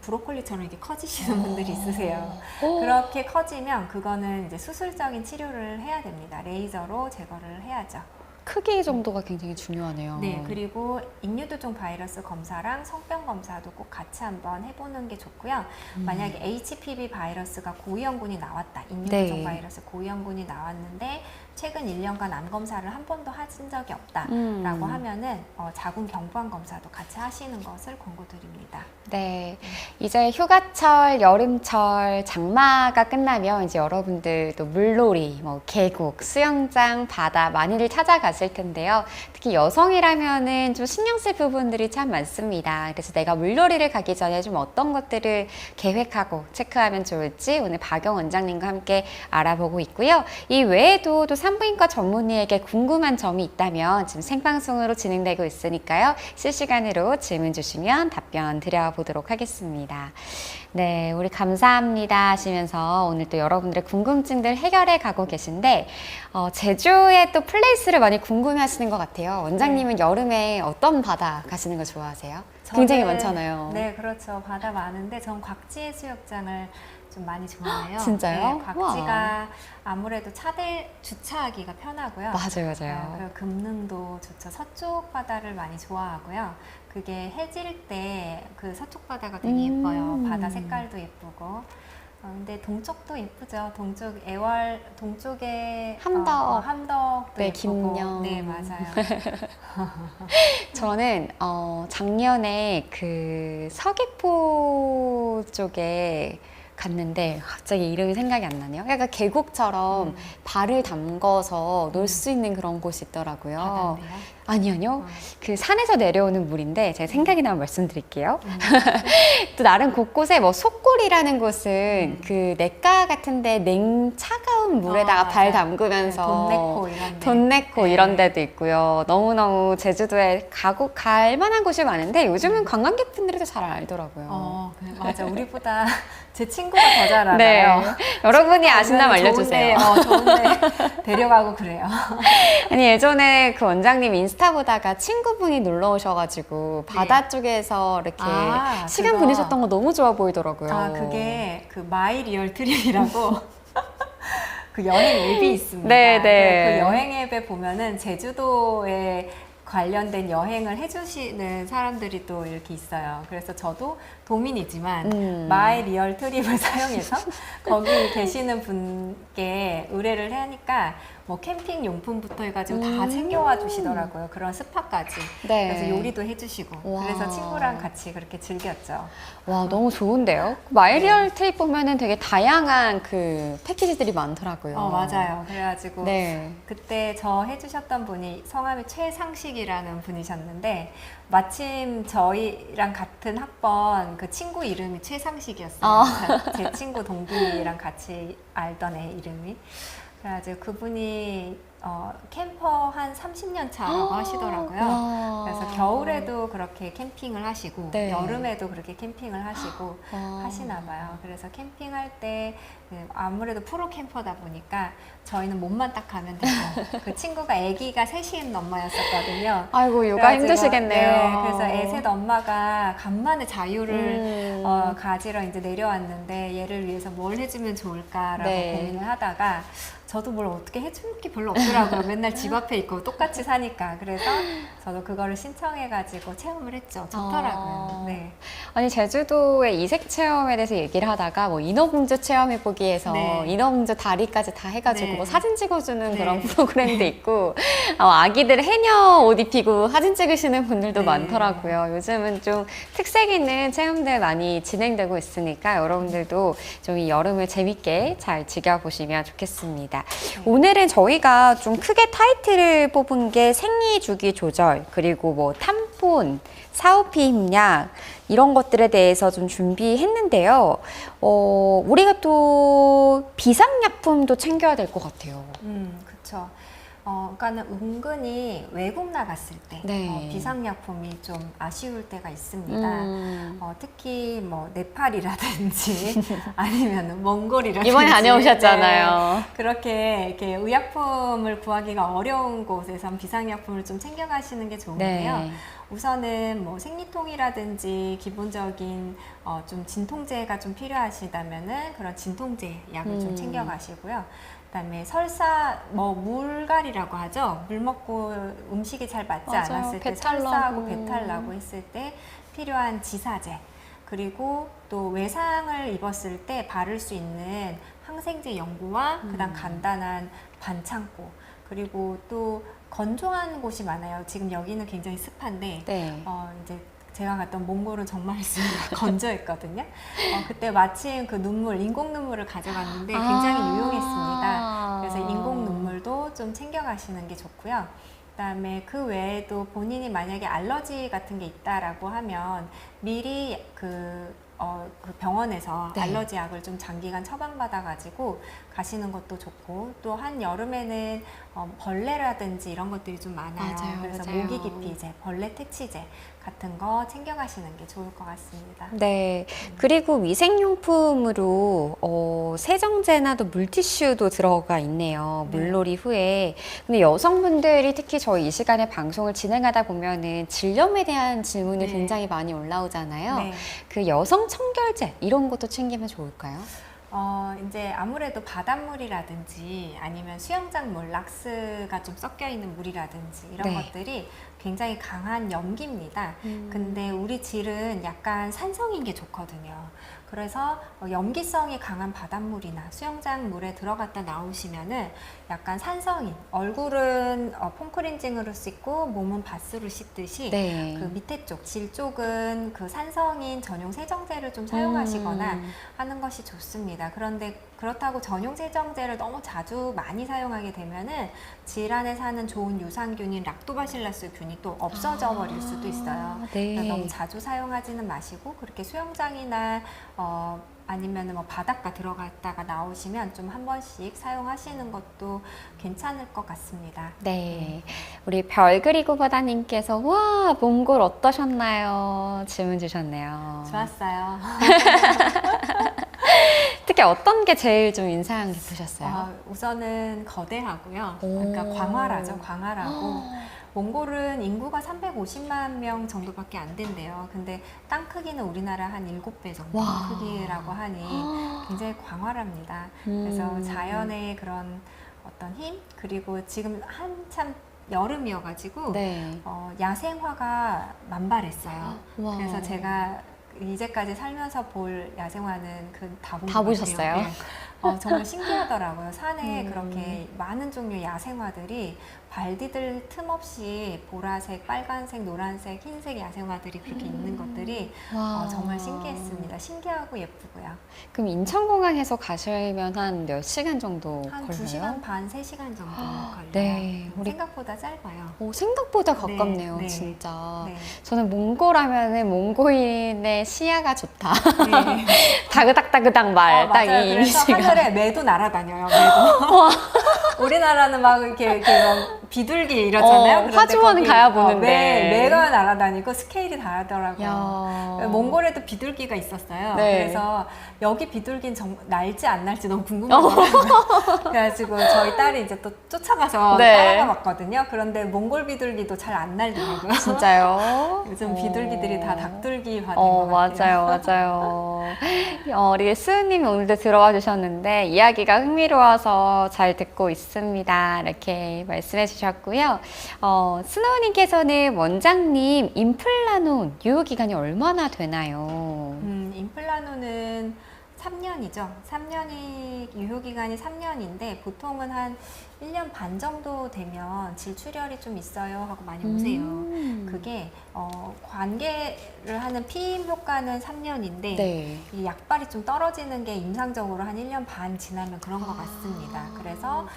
브로콜리처럼 이렇게 커지시는 분들이 있으세요. 그렇게 커지면 그거는 이제 수술적인 치료를 해야 됩니다. 레이저로 제거를 해야죠. 크기 정도가 굉장히 중요하네요. 네, 그리고 인유두종 바이러스 검사랑 성병 검사도 꼭 같이 한번 해보는 게 좋고요. 만약에 HPV 바이러스가 고위험군이 나왔다, 인유두종 네. 바이러스 고위험군이 나왔는데 최근 1년간 암 검사를 한 번도 하신 적이 없다라고 하면은 자궁 경부암 검사도 같이 하시는 것을 권고드립니다. 네, 이제 휴가철, 여름철, 장마가 끝나면 이제 여러분들도 물놀이, 뭐 계곡, 수영장, 바다 많이들 찾아가실 텐데요. 특히 여성이라면은 좀 신경 쓸 부분들이 참 많습니다. 그래서 내가 물놀이를 가기 전에 좀 어떤 것들을 계획하고 체크하면 좋을지 오늘 박영 원장님과 함께 알아보고 있고요. 이 외에도 또 산부인과 전문의에게 궁금한 점이 있다면 지금 생방송으로 진행되고 있으니까요. 실시간으로 질문 주시면 답변 드려보도록 하겠습니다. 네, 우리 감사합니다 하시면서 오늘 또 여러분들의 궁금증들 해결해 가고 계신데 제주의 또 플레이스를 많이 궁금해 하시는 것 같아요. 원장님은 여름에 어떤 바다 가시는 거 좋아하세요? 굉장히 많잖아요. 네, 그렇죠. 바다 많은데 전 곽지 해수욕장을 좀 많이 좋아해요. 진짜요? 네, 곽지가 아무래도 차들 주차하기가 편하고요. 맞아요, 맞아요. 그리고 금능도 좋죠. 서쪽 바다를 많이 좋아하고요. 그게 해질 때 그 서쪽 바다가 되게 예뻐요. 바다 색깔도 예쁘고. 근데 동쪽도 예쁘죠. 동쪽 애월 동쪽에 함덕. 함덕도 네, 예쁘고. 김영. 네, 맞아요. 저는 작년에 그 서귀포 쪽에 갔는데 갑자기 이름이 생각이 안 나네요. 약간 계곡처럼 발을 담궈서 놀 수 있는 그런 곳이 있더라고요. 바다인데요? 아니요. 그 산에서 내려오는 물인데 제가 생각이 나면 말씀드릴게요. 또 나름 곳곳에 뭐 속골이라는 곳은 그 냇가 같은데 차가운 물에다가 발 맞아요. 담그면서 돈내코 이런 데. 돈내코 네. 이런 데도 있고요. 너무너무 제주도에 갈 만한 곳이 많은데 요즘은 관광객분들이 더 잘 알더라고요. 그래, 맞아. 우리보다 제 친구가 더 잘 알아요. 네. 여러분이 아신다면 알려주세요. 좋은데 데려가고 그래요. 아니 예전에 그 원장님 인스타 보다가 친구분이 놀러 오셔가지고 바다 쪽에서 이렇게 시간 그거. 보내셨던 거 너무 좋아 보이더라고요. 그게 그 마이 리얼 트립이라고 그 여행 앱이 있습니다. 네. 그 여행 앱에 보면은 제주도에 관련된 여행을 해주시는 사람들이 또 이렇게 있어요. 그래서 저도 도민이지만 마이 리얼 트립을 사용해서 거기 계시는 분께 의뢰를 하니까 뭐 캠핑 용품부터 해가지고 다 챙겨와 주시더라고요. 그런 스파까지. 네. 그래서 요리도 해주시고. 와. 그래서 친구랑 같이 그렇게 즐겼죠. 와 너무 좋은데요? 마이리얼 트립 보면은 되게 다양한 그 패키지들이 많더라고요. 맞아요. 그래가지고 네. 그때 저 해주셨던 분이 성함이 최상식이라는 분이셨는데 마침 저희랑 같은 학번 그 친구 이름이 최상식이었어요. 제 친구 동기랑 같이 알던 애 이름이. 그래가지고 그분이 캠퍼 한 30년 차라고 하시더라고요. 와. 그래서 겨울에도 그렇게 캠핑을 하시고 네. 여름에도 그렇게 캠핑을 하시고 하시나 봐요. 그래서 캠핑할 때 아무래도 프로 캠퍼다 보니까 저희는 몸만 딱 가면 되고 그 친구가 아기가 셋인 엄마였었거든요. 아이고 육아 그래가지고, 힘드시겠네요. 네, 그래서 애셋 엄마가 간만에 자유를 가지러 이제 내려왔는데 얘를 위해서 뭘 해주면 좋을까라고 네. 고민을 하다가 저도 뭘 어떻게 해줄 게 별로 없더라고요. 맨날 집 앞에 있고 똑같이 사니까. 그래서 저도 그거를 신청해가지고 체험을 했죠. 좋더라고요. 네. 아니 제주도의 이색 체험에 대해서 얘기를 하다가 뭐 인어공주 체험해보기 해서 네. 인어공주 다리까지 다 해가지고 네. 뭐 사진 찍어주는 네. 그런 프로그램도 있고 아기들 해녀 옷 입히고 사진 찍으시는 분들도 네. 많더라고요. 요즘은 좀 특색 있는 체험들 많이 진행되고 있으니까 여러분들도 좀 이 여름을 재밌게 잘 즐겨보시면 좋겠습니다. 오늘은 저희가 좀 크게 타이틀을 뽑은 게 생리 주기 조절 그리고 뭐 탐폰, 사오피 힘약 이런 것들에 대해서 좀 준비했는데요. 우리가 또 비상약품도 챙겨야 될 것 같아요. 그렇죠. 그러니까는 은근히 외국 나갔을 때 네. 비상약품이 좀 아쉬울 때가 있습니다. 특히 뭐 네팔이라든지 아니면 몽골이라든지 이번에 다녀오셨잖아요. 네, 그렇게 이렇게 의약품을 구하기가 어려운 곳에선 비상약품을 좀 챙겨가시는 게 좋은데요. 네. 우선은 뭐 생리통이라든지 기본적인 좀 진통제가 좀 필요하시다면은 그런 진통제 약을 좀 챙겨가시고요. 그다음에 설사 뭐 물갈이라고 하죠. 물 먹고 음식이 잘 맞지 맞아요. 않았을 때 배탈 설사하고 나고. 배탈 나고 했을 때 필요한 지사제, 그리고 또 외상을 입었을 때 바를 수 있는 항생제 연고와 그다음 간단한 반창고, 그리고 또 건조한 곳이 많아요. 지금 여기는 굉장히 습한데 네. 이제 제가 갔던 몽골은 정말 건조했거든요. 그때 마침 그 눈물, 인공 눈물을 가져갔는데 굉장히 유용했습니다. 그래서 인공 눈물도 좀 챙겨가시는 게 좋고요. 그다음에 그 외에도 본인이 만약에 알러지 같은 게 있다라고 하면 미리 그 병원에서 네. 알러지 약을 좀 장기간 처방받아가지고 가시는 것도 좋고, 또 한 여름에는 벌레라든지 이런 것들이 좀 많아요. 맞아요, 그래서 맞아요. 모기 기피제, 벌레 퇴치제 같은 거 챙겨가시는 게 좋을 것 같습니다. 네. 그리고 위생용품으로 세정제나 또 물티슈도 들어가 있네요. 네. 물놀이 후에. 근데 여성분들이 특히 저희 이 시간에 방송을 진행하다 보면은 질염에 대한 질문이 네. 굉장히 많이 올라오잖아요. 네. 그 여성 청결제 이런 것도 챙기면 좋을까요? 이제 아무래도 바닷물이라든지 아니면 수영장 물, 락스가 좀 섞여 있는 물이라든지 이런 네. 것들이 굉장히 강한 염기입니다. 근데 우리 질은 약간 산성인 게 좋거든요. 그래서 염기성이 강한 바닷물이나 수영장 물에 들어갔다 나오시면은 약간 산성인, 얼굴은 폼크렌징으로 씻고 몸은 바스로 씻듯이 네. 그 밑에 쪽, 질 쪽은 그 산성인 전용 세정제를 좀 사용하시거나 하는 것이 좋습니다. 그런데 그렇다고 전용 세정제를 너무 자주 많이 사용하게 되면은 질 안에 사는 좋은 유산균인 락토바실라스 균이 또 없어져 버릴 수도 있어요. 네. 그래서 너무 자주 사용하지는 마시고, 그렇게 수영장이나 아니면 뭐 바닷가 들어갔다가 나오시면 좀 한 번씩 사용하시는 것도 괜찮을 것 같습니다. 네. 우리 별 그리고 바다님께서 와, 몽골 어떠셨나요? 질문 주셨네요. 좋았어요. 특히 어떤 게 제일 좀 인상 깊으셨어요? 우선은 거대하고요. 오. 그러니까 광활하죠. 광활하고. 몽골은 인구가 350만 명 정도밖에 안 된대요. 근데 땅 크기는 우리나라 한 7배 정도 와. 크기라고 하니 굉장히 광활합니다. 그래서 자연의 그런 어떤 힘, 그리고 지금 한참 여름이어가지고 네. 야생화가 만발했어요. 와. 그래서 제가 이제까지 살면서 볼 야생화는 다 본 다 것 보셨어요? 같아요. 네. 정말 신기하더라고요. 산에 그렇게 많은 종류의 야생화들이 발디딜 틈 없이 보라색, 빨간색, 노란색, 흰색 야생화들이 그렇게 있는 것들이 와. 정말 신기했습니다. 신기하고 예쁘고요. 그럼 인천공항에서 가시면 한 몇 시간 정도 한 걸려요? 2시간 반, 3시간 정도 걸려요. 네, 우리- 생각보다 짧아요. 오, 생각보다 가깝네요, 네. 진짜. 네. 저는 몽골 하면은 몽골인의 시야가 좋다. 네. 다그닥다그닥 말, 딱 맞아요. 이 그래서 이미지가. 하늘에 매도 날아다녀요. 매도. 우리나라는 막 이렇게 막 비둘기 이러잖아요. 그런데 화주원은 거기, 가야 보는데. 매가 날아다니고 스케일이 다르더라고요. 야. 몽골에도 비둘기가 있었어요. 네. 그래서 여기 비둘기는 날지 안 날지 너무 궁금하더라고요. 그래가지고 저희 딸이 이제 또 쫓아가서 네. 따라가 봤거든요. 그런데 몽골 비둘기도 잘 안 날더라고요. 진짜요? 요즘 비둘기들이 다 닭둘기화 된것 맞아요, 맞아요. 우리 스우님이 오늘도 들어와 주셨는데 이야기가 흥미로워서 잘 듣고 있습니다. 이렇게 말씀해 주셨고요. 스노우님께서는 원장님 임플라논 유효 기간이 얼마나 되나요? 임플라논은 3년이죠. 3년이 유효기간이 3년인데 보통은 한 1년 반 정도 되면 질출혈이 좀 있어요 하고 많이 오세요. 그게 관계를 하는 피임 효과는 3년인데 네. 이 약발이 좀 떨어지는 게 임상적으로 한 1년 반 지나면 그런 것 같습니다. 그래서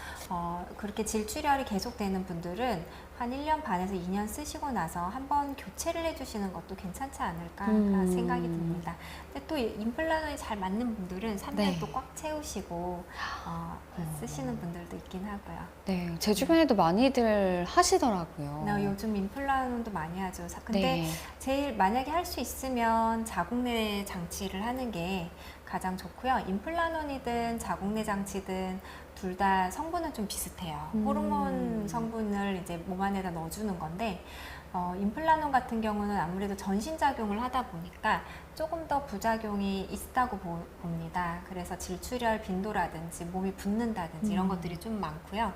그렇게 질출혈이 계속되는 분들은 한 1년 반에서 2년 쓰시고 나서 한번 교체를 해주시는 것도 괜찮지 않을까 생각이 듭니다. 근데 또 임플란트에 잘 맞는 분들은 3년 네. 또 꽉 채우시고 쓰시는 분들도 있긴 하고요. 네, 제 주변에도 많이들 하시더라고요. 요즘 임플란트도 많이 하죠. 근데 네. 제일 만약에 할 수 있으면 자궁내 장치를 하는 게 가장 좋고요. 임플란트이든 자궁내 장치든 둘 다 성분은 좀 비슷해요. 호르몬 성분을 이제 몸 안에다 넣어주는 건데 임플란트 같은 경우는 아무래도 전신작용을 하다 보니까 조금 더 부작용이 있다고 봅니다. 그래서 질출혈 빈도라든지 몸이 붓는다든지 이런 것들이 좀 많고요.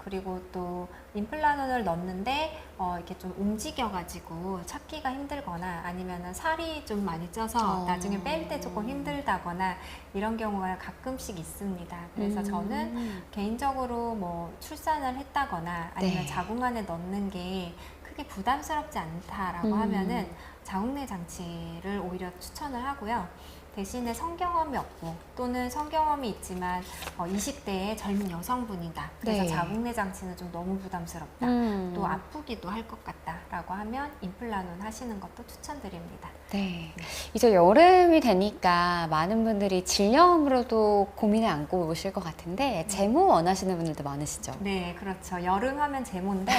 그리고 또 임플란트를 넣는데 이렇게 좀 움직여가지고 찾기가 힘들거나 아니면은 살이 좀 많이 쪄서 나중에 뺄 때 조금 힘들다거나 이런 경우가 가끔씩 있습니다. 그래서 저는 개인적으로 뭐 출산을 했다거나 아니면 네. 자궁 안에 넣는 게 크게 부담스럽지 않다라고 하면은 자궁내 장치를 오히려 추천을 하고요. 대신에 성경험이 없고 또는 성경험이 있지만 20대의 젊은 여성분이다. 그래서 네. 자궁내 장치는 좀 너무 부담스럽다. 또 아프기도 할 것 같다라고 하면 임플란트 하시는 것도 추천드립니다. 네. 이제 여름이 되니까 많은 분들이 질염으로도 고민을 안고 오실 것 같은데 제모 원하시는 분들도 많으시죠? 네, 그렇죠. 여름 하면 제모인데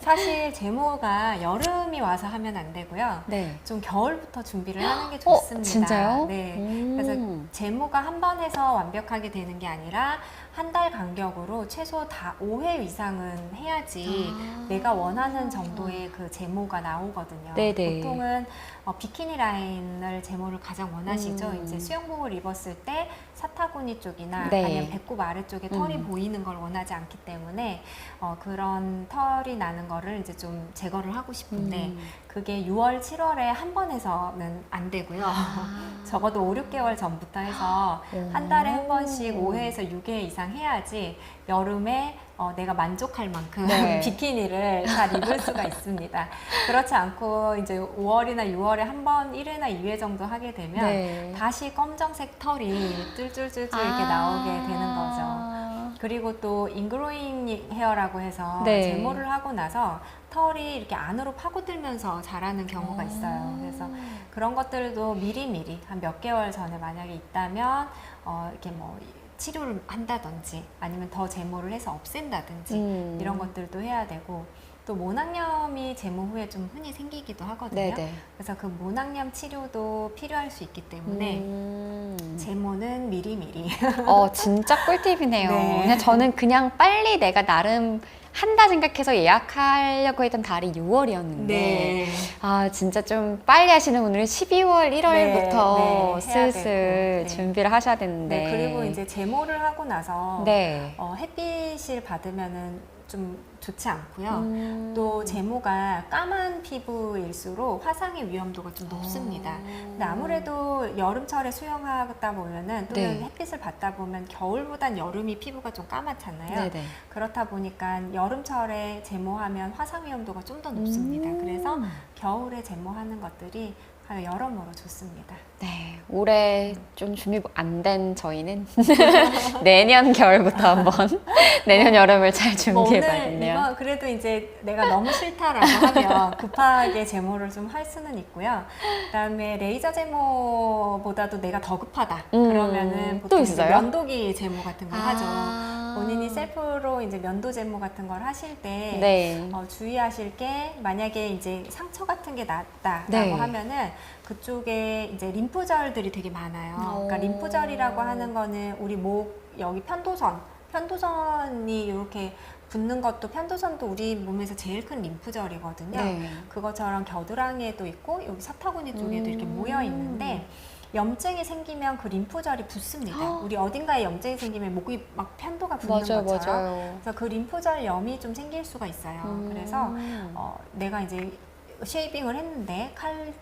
사실 제모가 여름이 와서 하면 안 되고요. 네. 좀 겨울부터 준비를 하는 게 좋습니다. 진짜요? 네. 그래서 제모가 한 번 해서 완벽하게 되는 게 아니라 한 달 간격으로 최소 5회 이상은 해야지 내가 원하는 정도의 그 제모가 나오거든요. 네네. 보통은 비키니 라인을 제모를 가장 원하시죠. 이제 수영복을 입었을 때 사타구니 쪽이나 네. 아니면 배꼽 아래쪽에 털이 보이는 걸 원하지 않기 때문에 그런 털이 나는 거를 이제 좀 제거를 하고 싶은데 그게 6월, 7월에 한 번 해서는 안 되고요. 적어도 5, 6개월 전부터 해서 한 달에 한 번씩 5회에서 6회 이상 해야지 여름에 내가 만족할 만큼 네. 비키니를 잘 입을 수가 있습니다. 그렇지 않고 이제 5월이나 6월에 한 번 1회나 2회 정도 하게 되면 네. 다시 검정색 털이 뚫뚫뚫뚫 이렇게 나오게 되는 거죠. 그리고 또 인그로잉 헤어라고 해서 네. 제모를 하고 나서 털이 이렇게 안으로 파고들면서 자라는 경우가 있어요. 그래서 그런 것들도 미리미리 한 몇 개월 전에 만약에 있다면 이렇게 뭐 치료를 한다든지 아니면 더 제모를 해서 없앤다든지 이런 것들도 해야 되고 또 모낭염이 제모 후에 좀 흔히 생기기도 하거든요. 네네. 그래서 그 모낭염 치료도 필요할 수 있기 때문에 제모는 미리미리. 진짜 꿀팁이네요. 네. 그냥 빨리 내가 나름 한다 생각해서 예약하려고 했던 달이 6월이었는데 네. 진짜 좀 빨리 하시는 분들은 12월, 1월부터 네, 해야 슬슬 되고, 네. 준비를 하셔야 되는데 네, 그리고 이제 제모를 하고 나서 네. 햇빛을 받으면은 좀 좋지 않고요. 또 제모가 까만 피부일수록 화상의 위험도가 좀 높습니다. 근데 아무래도 여름철에 수영하다 보면은 또는 네. 햇빛을 받다 보면 겨울보단 여름이 피부가 좀 까맣잖아요. 네네. 그렇다 보니까 여름철에 제모하면 화상 위험도가 좀 더 높습니다. 그래서 겨울에 제모하는 것들이 여러모로 좋습니다. 네, 올해 좀 준비 안 된 저희는 내년 겨울부터 한번 내년 여름을 잘 준비해봐야겠네요. 이건 그래도 이제 내가 너무 싫다라고 하면 급하게 제모를 좀 할 수는 있고요. 그다음에 레이저 제모보다도 내가 더 급하다. 그러면은 또 보통 이제 있어요? 면도기 제모 같은 걸 하죠. 본인이 셀프로 이제 면도 제모 같은 걸 하실 때 네. 주의하실 게 만약에 이제 상처 같은 게 났다라고 네. 하면은 그쪽에 이제 림프절들이 되게 많아요. 그러니까 림프절이라고 하는 거는 우리 목 여기 편도선이 이렇게 붙는 것도 편도선도 우리 몸에서 제일 큰 림프절이거든요. 네. 그것처럼 겨드랑이에도 있고 여기 사타구니 쪽에도 이렇게 모여 있는데 염증이 생기면 그 림프절이 붓습니다. 우리 어딘가에 염증이 생기면 목이 막 편도가 붓는 맞아요, 것처럼. 맞아요. 그래서 그 림프절염이 좀 생길 수가 있어요. 그래서 내가 이제 쉐이빙을 했는데 칼을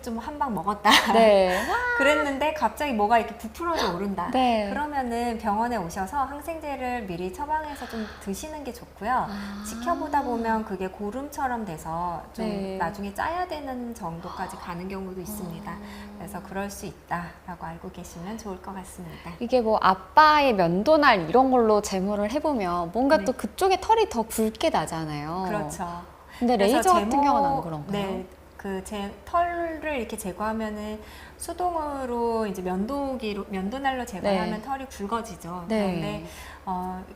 좀 한 방 먹었다. 네. 그랬는데 갑자기 뭐가 이렇게 부풀어져 오른다. 네. 그러면은 병원에 오셔서 항생제를 미리 처방해서 좀 드시는 게 좋고요. 지켜보다 보면 그게 고름처럼 돼서 좀 네. 나중에 짜야 되는 정도까지 가는 경우도 있습니다. 그래서 그럴 수 있다라고 알고 계시면 좋을 것 같습니다. 이게 뭐 아빠의 면도날 이런 걸로 제모를 해보면 뭔가 네. 또 그쪽에 털이 더 굵게 나잖아요. 그렇죠. 근데 그래서 레이저 같은 경우는 안 그런가요? 네, 그 털을 이렇게 제거하면은 수동으로 이제 면도날로 제거하면 네. 털이 굵어지죠. 네. 그런데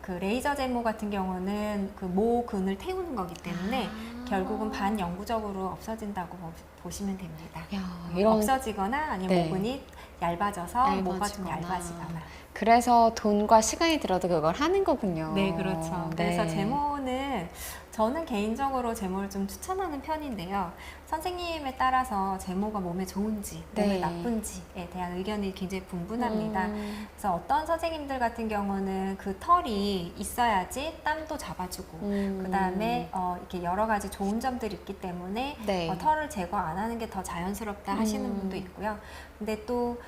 그 레이저 제모 같은 경우는 그 모근을 태우는 거기 때문에 결국은 반영구적으로 없어진다고 보시면 됩니다. 야, 이런 없어지거나 아니면 네. 모근이 얇아져서 모가 좀 얇아지거나. 얇아지거나. 그래서 돈과 시간이 들어도 그걸 하는 거군요. 네, 그렇죠. 네. 그래서 제모는 저는 개인적으로 제모를 좀 추천하는 편인데요. 선생님에 따라서 제모가 몸에 좋은지, 몸에 네. 나쁜지에 대한 의견이 굉장히 분분합니다. 그래서 어떤 선생님들 같은 경우는 그 털이 있어야지 땀도 잡아주고, 그 다음에 이렇게 여러 가지 좋은 점들이 있기 때문에 네. 털을 제거 안 하는 게 더 자연스럽다 하시는 분도 있고요. 근데 또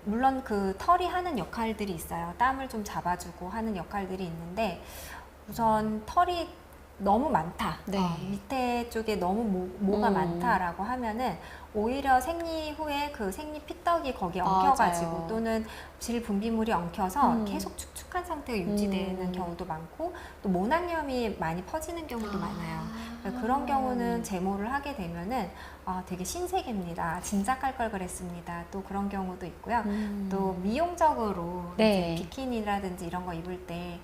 물론 그 털이 하는 역할들이 있어요. 땀을 좀 잡아주고 하는 역할들이 있는데 우선 털이 너무 많다. 네. 밑에 쪽에 너무 모가 많다라고 하면은 오히려 생리 후에 그 생리 피떡이 거기에 엉켜가지고 맞아요. 또는 질 분비물이 엉켜서 계속 축축한 상태가 유지되는 경우도 많고 또 모낭염이 많이 퍼지는 경우도 많아요. 그런 경우는 제모를 하게 되면은 되게 신세계입니다. 진작 할 걸 그랬습니다. 또 그런 경우도 있고요. 또 미용적으로 네. 이제 비키니라든지 이런 거 입을 때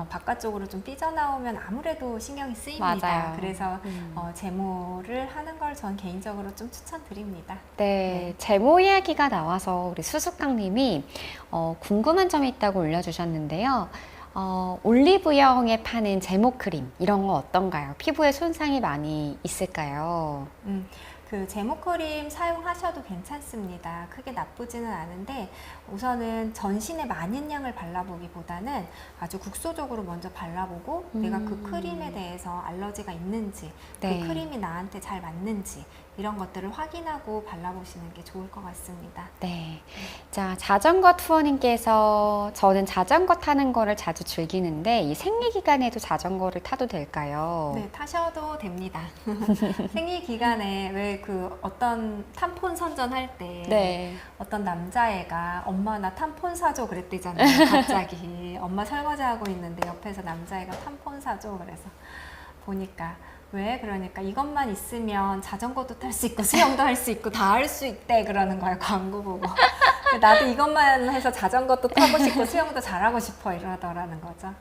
바깥쪽으로 좀 삐져나오면 아무래도 신경이 쓰입니다. 맞아요. 그래서 제모를 하는 걸 전 개인적으로 좀 추천드립니다. 네, 제모 이야기가 나와서 우리 수수깡님이 궁금한 점이 있다고 올려주셨는데요. 올리브영에 파는 제모 크림 이런 거 어떤가요? 피부에 손상이 많이 있을까요? 그 제모 크림 사용하셔도 괜찮습니다. 크게 나쁘지는 않은데 우선은 전신에 많은 양을 발라보기보다는 아주 국소적으로 먼저 발라보고 내가 그 크림에 대해서 알러지가 있는지 네. 그 크림이 나한테 잘 맞는지 이런 것들을 확인하고 발라보시는 게 좋을 것 같습니다. 네. 자, 자전거 투어님께서 저는 자전거 타는 거를 자주 즐기는데 이 생리 기간에도 자전거를 타도 될까요? 네, 타셔도 됩니다. 생리 기간에 왜 그 어떤 탐폰 선전할 때 네. 어떤 남자애가 엄마 나 탐폰 사줘 그랬대잖아요. 갑자기 엄마 설거지하고 있는데 옆에서 남자애가 탐폰 사줘 그래서 보니까 왜 그러니까 이것만 있으면 자전거도 탈 수 있고 수영도 할 수 있고 다 할 수 있대 그러는 거예요. 광고 보고. 나도 이것만 해서 자전거도 타고 싶고 수영도 잘하고 싶어 이러더라는 거죠.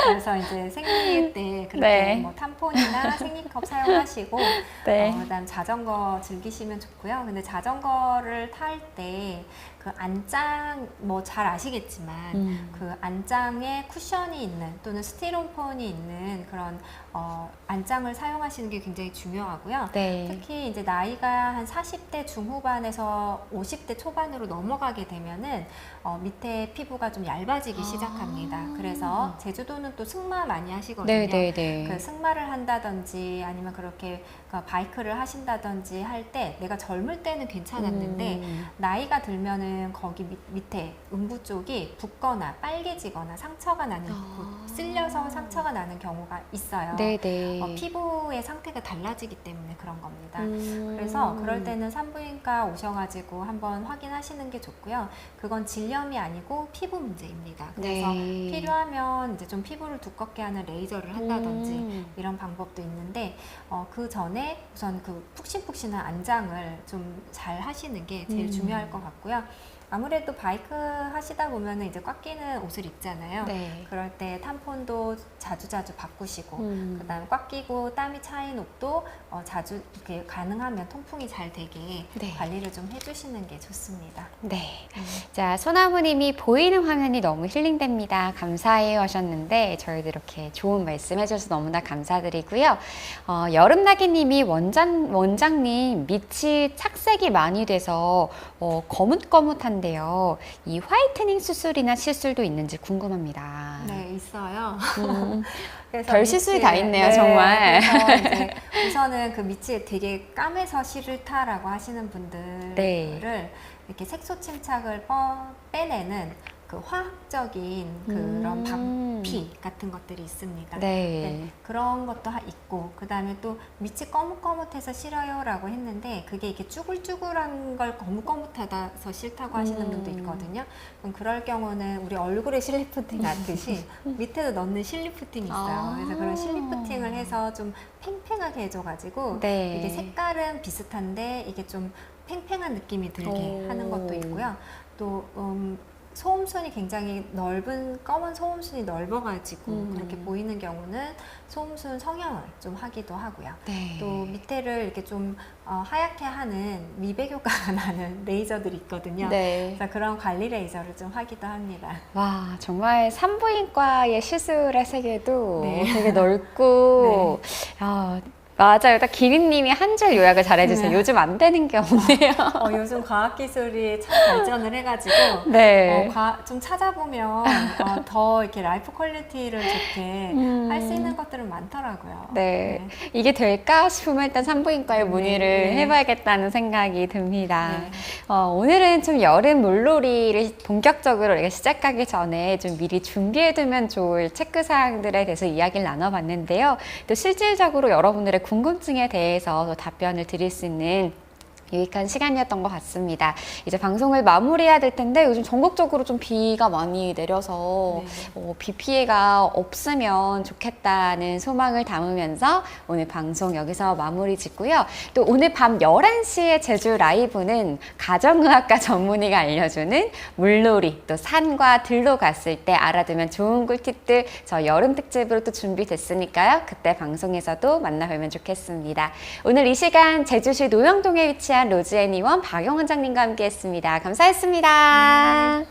그래서 이제 생리 때 그렇게 네. 뭐 탐폰이나 생리컵 사용하시고 네. 그다음 자전거 즐기시면 좋고요. 근데 자전거를 탈 때 그 안장 뭐 잘 아시겠지만 그 안장에 쿠션이 있는 또는 스티로폼이 있는 그런 안장을 사용하시는 게 굉장히 중요하고요. 네. 특히 이제 나이가 한 40대 중후반에서 50대 초반으로 넘어가게 되면은 밑에 피부가 좀 얇아지기 시작합니다. 그래서 제주도는 또 승마 많이 하시거든요. 네네네. 그 승마를 한다든지 아니면 그렇게 그 바이크를 하신다든지 할 때 내가 젊을 때는 괜찮았는데 나이가 들면은 거기 밑에 음부 쪽이 붓거나 빨개지거나 상처가 나는 쓸려서 상처가 나는 경우가 있어요. 네네. 피부의 상태가 달라지기 때문에 그런 겁니다. 그래서 그럴 때는 산부인과 오셔가지고 한번 확인하시는 게 좋고요. 그건 질염이 아니고 피부 문제입니다. 그래서 네. 필요하면 이제 좀 피부를 두껍게 하는 레이저를 한다든지 이런 방법도 있는데 그 전에 우선 그 푹신푹신한 안장을 좀 잘 하시는 게 제일 중요할 것 같고요. 아무래도 바이크 하시다 보면은 이제 꽉 끼는 옷을 입잖아요. 네. 그럴 때 탐폰도 자주자주 바꾸시고, 그다음에 꽉 끼고 땀이 차인 옷도 자주 이렇게 가능하면 통풍이 잘 되게 네. 관리를 좀 해주시는 게 좋습니다. 네. 자, 소나무님이 보이는 화면이 너무 힐링됩니다. 감사해요 하셨는데 저희도 이렇게 좋은 말씀 해주셔서 너무나 감사드리고요. 여름나기님이 원장님 밑이 착색이 많이 돼서 거뭇거뭇한데요. 이 화이트닝 수술이나 시술도 있는지 궁금합니다. 네, 있어요. 그래서 별 시술이 다 있네요, 정말. 그래서 이제 우선은 그 밑이 되게 까매서 싫다라고 하시는 분들을 네. 이렇게 색소 침착을 빼내는 그 화학적인 그런 방피 같은 것들이 있습니다. 네. 그런 것도 있고, 그 다음에 또 밑이 거뭇거뭇해서 싫어요라고 했는데, 그게 이렇게 쭈글쭈글한 걸 거뭇거뭇하다서 싫다고 하시는 분도 있거든요. 그럼 그럴 경우는 우리 얼굴에 실리프팅 하듯이 밑에도 넣는 실리프팅이 있어요. 그래서 그런 실리프팅을 해서 좀 팽팽하게 해줘가지고, 네. 이게 색깔은 비슷한데 이게 좀 팽팽한 느낌이 들게 하는 것도 있고요. 또 소음순이 굉장히 넓은 검은 소음순이 넓어가지고 그렇게 보이는 경우는 소음순 성형을 좀 하기도 하고요. 네. 또 밑에를 이렇게 좀 하얗게 하는 미백 효과가 나는 레이저들이 있거든요. 네. 그래서 그런 관리 레이저를 좀 하기도 합니다. 와, 정말 산부인과의 시술의 세계도 네. 되게 넓고, 맞아요. 딱 기린님이 한 줄 요약을 잘해주세요. 네. 요즘 안 되는 게 없네요. 요즘 과학기술이 참 발전을 해가지고 네. 좀 찾아보면 더 이렇게 라이프 퀄리티를 좋게 할 수 있는 것들은 많더라고요. 네. 이게 될까 싶으면 일단 산부인과에 문의를 네. 해봐야겠다는 생각이 듭니다. 네. 오늘은 좀 여름 물놀이를 본격적으로 우리가 시작하기 전에 좀 미리 준비해두면 좋을 체크사항들에 대해서 이야기를 나눠봤는데요. 또 실질적으로 여러분들의 궁금증에 대해서 또 답변을 드릴 수 있는 유익한 시간이었던 것 같습니다. 이제 방송을 마무리해야 될 텐데 요즘 전국적으로 좀 비가 많이 내려서 비 피해가 없으면 좋겠다는 소망을 담으면서 오늘 방송 여기서 마무리 짓고요. 또 오늘 밤 11시에 제주 라이브는 가정의학과 전문의가 알려주는 물놀이, 또 산과 들로 갔을 때 알아두면 좋은 꿀팁들 저 여름 특집으로 또 준비됐으니까요. 그때 방송에서도 만나뵈면 좋겠습니다. 오늘 이 시간 제주시 노영동에 위치한 로즈애니원 박영 원장님과 함께했습니다. 감사했습니다.